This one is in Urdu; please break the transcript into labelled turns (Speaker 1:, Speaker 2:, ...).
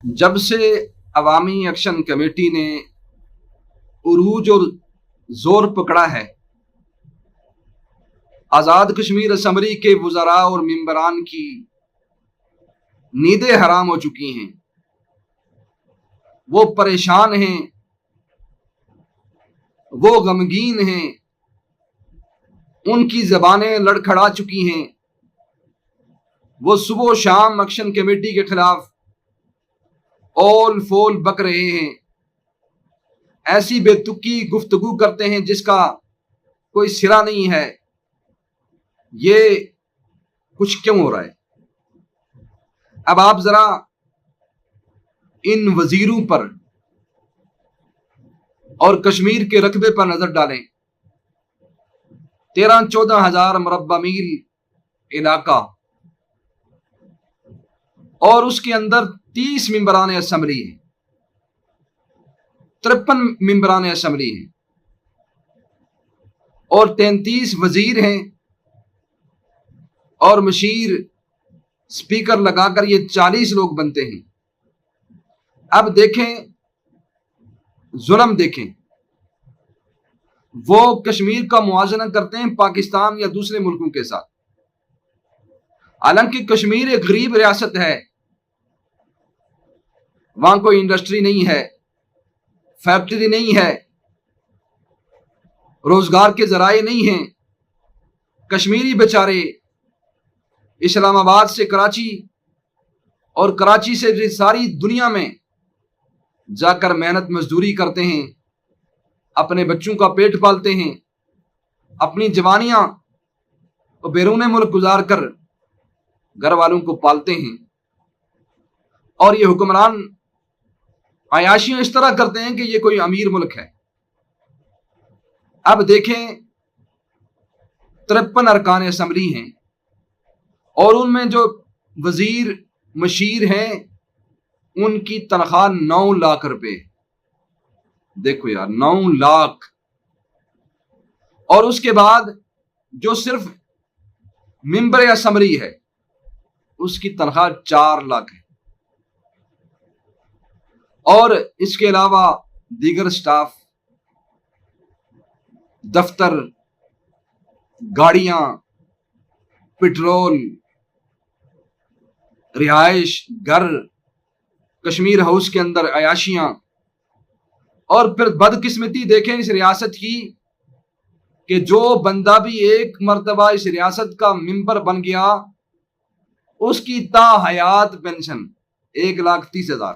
Speaker 1: جب سے عوامی ایکشن کمیٹی نے عروج اور زور پکڑا ہے، آزاد کشمیر اسمبلی کے وزراء اور ممبران کی نیندیں حرام ہو چکی ہیں۔ وہ پریشان ہیں، وہ غمگین ہیں، ان کی زبانیں لڑکھڑا چکی ہیں۔ وہ صبح و شام ایکشن کمیٹی کے خلاف اول فول بک رہے ہیں، ایسی بے تکی گفتگو کرتے ہیں جس کا کوئی سرا نہیں ہے۔ یہ کچھ کیوں ہو رہا ہے؟ اب آپ ذرا ان وزیروں پر اور کشمیر کے رقبے پر نظر ڈالیں۔ 13-14 ہزار مربع میل علاقہ اور اس کے اندر 30 ممبران اسمبلی ہیں، 53 ممبران اسمبلی ہیں اور 33 وزیر ہیں، اور مشیر سپیکر لگا کر یہ 40 لوگ بنتے ہیں۔ اب دیکھیں ظلم، دیکھیں وہ کشمیر کا موازنہ کرتے ہیں پاکستان یا دوسرے ملکوں کے ساتھ، حالانکہ کشمیر ایک غریب ریاست ہے، وہاں کوئی انڈسٹری نہیں ہے، فیکٹری نہیں ہے، روزگار کے ذرائع نہیں ہیں۔ کشمیری بیچارے اسلام آباد سے کراچی اور کراچی سے ساری دنیا میں جا کر محنت مزدوری کرتے ہیں، اپنے بچوں کا پیٹ پالتے ہیں، اپنی جوانیاں بیرون ملک گزار کر گھر والوں کو پالتے ہیں، اور یہ حکمران عیاشیاں اس طرح کرتے ہیں کہ یہ کوئی امیر ملک ہے۔ اب دیکھیں 53 ارکان اسمبلی ہیں اور ان میں جو وزیر مشیر ہیں ان کی تنخواہ 9 لاکھ روپے۔ دیکھو یار، 9 لاکھ، اور اس کے بعد جو صرف ممبر اسمبلی ہے اس کی تنخواہ 4 لاکھ ہے، اور اس کے علاوہ دیگر سٹاف، دفتر، گاڑیاں، پٹرول، رہائش گھر، کشمیر ہاؤس کے اندر عیاشیاں، اور پھر بدقسمتی دیکھیں اس ریاست کی کہ جو بندہ بھی ایک مرتبہ اس ریاست کا ممبر بن گیا اس کی تا حیات پینشن 1,30,000۔